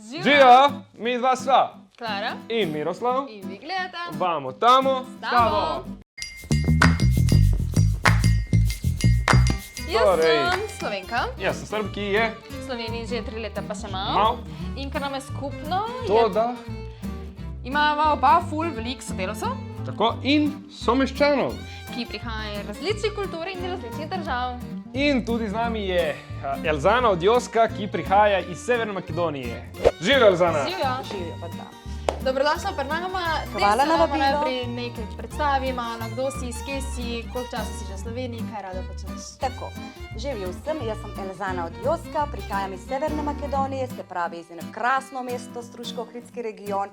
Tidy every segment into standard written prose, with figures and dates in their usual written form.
Živijo, mi dva sva. Klara In Miroslav. in vi gledate Vamo tamo, Stavo. Jaz Torej. sem Slovenka, Jaz sem Srb, ki je v Sloveniji že 3 leta pa še mal, malo. In kar nam je skupno, to, da imamo oba ful veliko sodelavcev, tako in someščanov. ki prihajajo iz različnih kultur in različnih držav. In tudi z nami je Elzana od Joska, ki prihaja iz Severne Makedonije. Živijo, Elzana! Živijo pa da. Dobrodošla pri nama. Hvala na vabilo. Najprej nekaj predstavi, malo kdo si, iz kje si, koliko časa si že v Sloveniji, kaj rada počneš. Tako, živijo vsem, jaz sem Elzana od Joska, prihajam iz Severne Makedonije, se pravi iz eno krasno mesto, Struško-Ohridski region.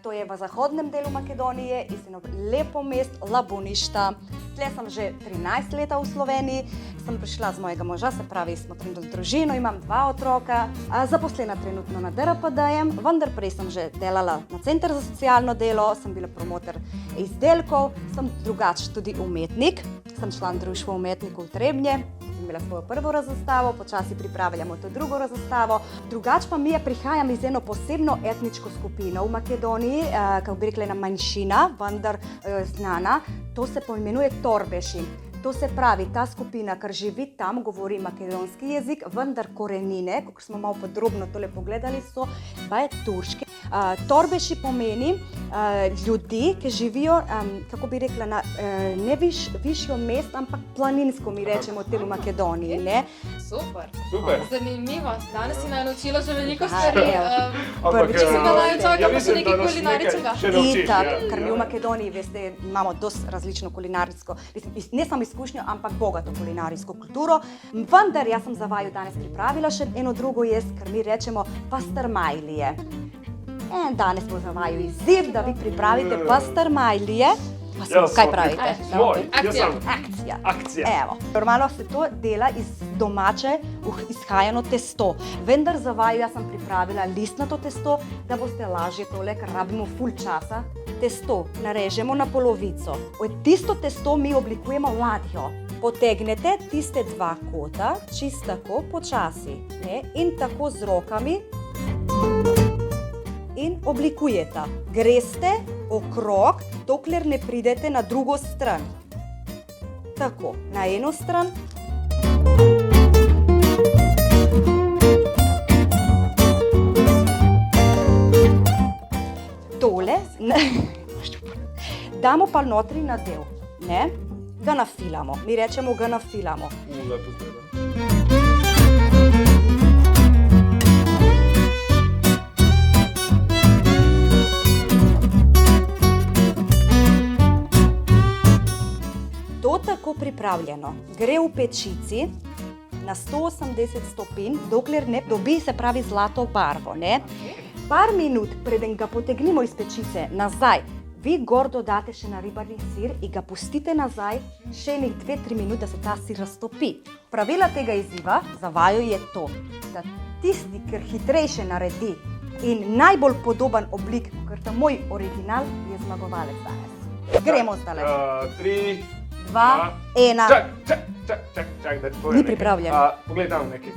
To je v zahodnem delu Makedonije, iz eno lepo mesto, Labuništa. Tle sem že 13 leta v Sloveniji, sem prišla z mojega moža, se pravi, smo trenutno družino, imam 2 otroka, zaposlena trenutno na DRPD-jem, vendar prej sem že delala na Center za socialno delo, sem bila promotor izdelkov, sem drugače tudi umetnik, sem član Društva umetnikov Trebnje, sem imela svojo prvo razstavo, počasi pripravljamo to drugo razstavo. Drugače pa mi je prihajam iz eno posebno etničko skupino v Makedoniji, kako bi rekla ena manjšina, vendar znana, to se poimenuje Torbeši. To se pravi, ta skupina, kar živi tam, govori makedonski jezik, vendar korenine, kot smo malo podrobno tole pogledali, so pa turški. Torbeši pomeni ljudi, ki živijo, kako bi rekla, na ne višjo mest, ampak planinsko, mi rečemo temu Makedoniji. Ne? Super. Super. Zanimivo. Danes si me naučila že veliko stvari. Ampak, Če se ga naj čaka, ja pa še mislim, nekaj da nas kulinaričnega. nekaj še naučiš, Itak, ja. ker mi v Makedoniji, veste, imamo dosti različno kulinarsko, ne samo izkušnjo, ampak bogato kulinarsko kulturo. Vendar jaz sem za vaju danes pripravila še eno drugo jez, kar mi rečemo pastarmajlije. Danes bo za vaju izziv, da vi pripravite pastarmajlije. Pa samo, kaj pravite? Moj, jaz Akcija. sem akcija. Evo, normalno se to dela iz domače izhajano testo, vendar za vaju jaz sem pripravila listnato testo, da boste lažje tole, ker rabimo ful časa. Testo narežemo na polovico. Od tisto testo mi oblikujemo ladjo. Potegnete tiste 2 kota, čisto tako počasi, ne? In tako z rokami in oblikujete. Greste okrog, dokler ne pridete na drugo stran. Tako, na eno stran. Tole, damo pa notri nadev, ne? Ga nafilamo, mi rečemo ga nafilamo. Lepo zgleda. To tako pripravljeno gre v pečici na 180 stopinj, dokler ne dobi, se pravi, zlato barvo, ne? Par minut, preden ga potegnemo iz pečice nazaj, vi gor dodate še naribarni sir in ga pustite nazaj še enih 2-3 minut, da se ta sir raztopi. Pravila tega izziva za vaju je to, da tisti, ker hitrejše naredi in najbolj podoben oblik, kot ta moj original, je zmagovalec danes. Gremo zdaj. 3, 2, 1. Čak, da ti povem Ni nekaj. pripravljen. Poglej tam nekaj.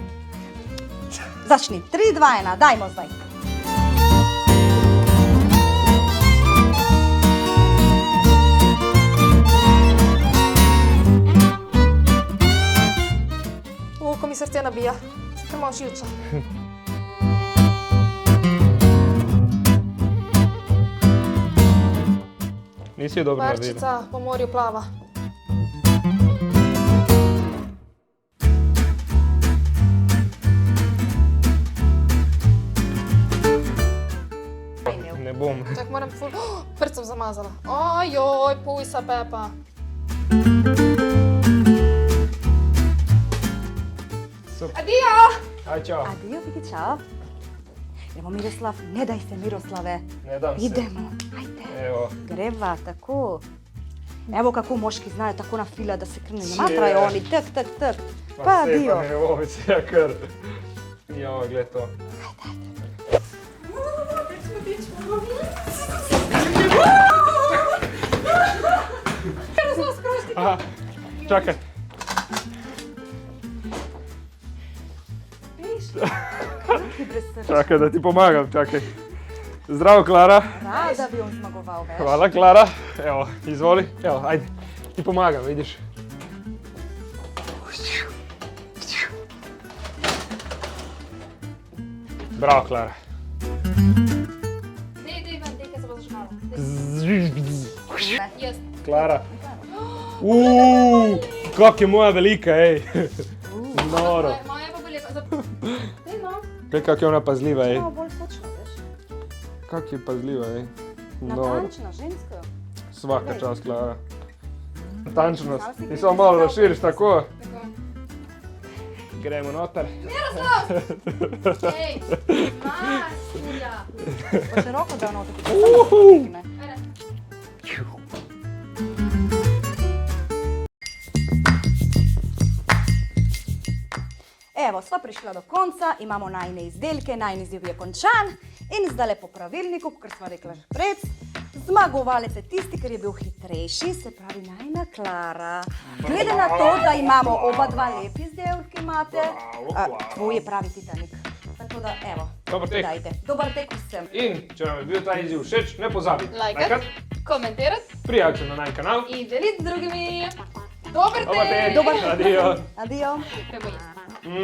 Začni. 3, 2, 1. Dajmo zdaj. Ko mi srce nabija. Se kar malo živča. Nisi jo dobro naredila. Barčica po morju plava. Ne bom. Čak moram ful... Prst sem zamazala. Ojoj, pujsa Pepa. Super. Adijo! Aj, čau. Adijo, Viki, čao. Idemo, Miroslav, ne daj se, Miroslave. Ne dam se. Idemo, ajde. Evo. Greva, tako. Evo kako moški znajo tako nafilati, da se kar ne namatrajo oni, tak. Pa adijo. Ne, ovo se ja kar. Joj, gled to. Aha, čakaj. Viš? Kruti brez srca. Čakaj, da ti pomagam, čakaj. Zdravo, Klara. Rada bi on zmagoval, veš. Hvala, Klara. Evo, izvoli. Evo, ajde. Ti pomagam, vidiš. Bravo, Klara. Dej, kaj se bo zažgalo. Jaz. Klara. Kak je moja velika, ej. Noro. Moja pa bo lepa. Dej, no. Kaj, kak je ona pazljiva, ej. Malo bolj točno, veš. Kak je pazljiva, ej. Noro. Natančna, ženska. Svaka čast, Klara. Natančnost. Ti samo malo razširiš tako. Tako. Gremo noter. Miroslav! Ej, Maskulja. Pa široko da noter, tako da se ne. Ajde. Evo, sva prišla do konca, imamo najne izdelke, najni izziv je končan in zdaj po pravilniku, kot sva rekla že pred, zmagovalec je tisti, ker je bil hitrejši, se pravi najna Klara. Glede na to, da imamo oba dva lepi izdelki imate, tvoj je pravi Titanik. Tako da, evo, Dober tek. dajte. Dober tek vsem. In če vam je bil ta izziv všeč, ne pozabi. Lajkat, komentirat Prijaviti se na naš kanal. in deliti z drugimi. Dober Dober tek. tek! Dober tek. Adijo. Adijo. Gremo jesti. Mm.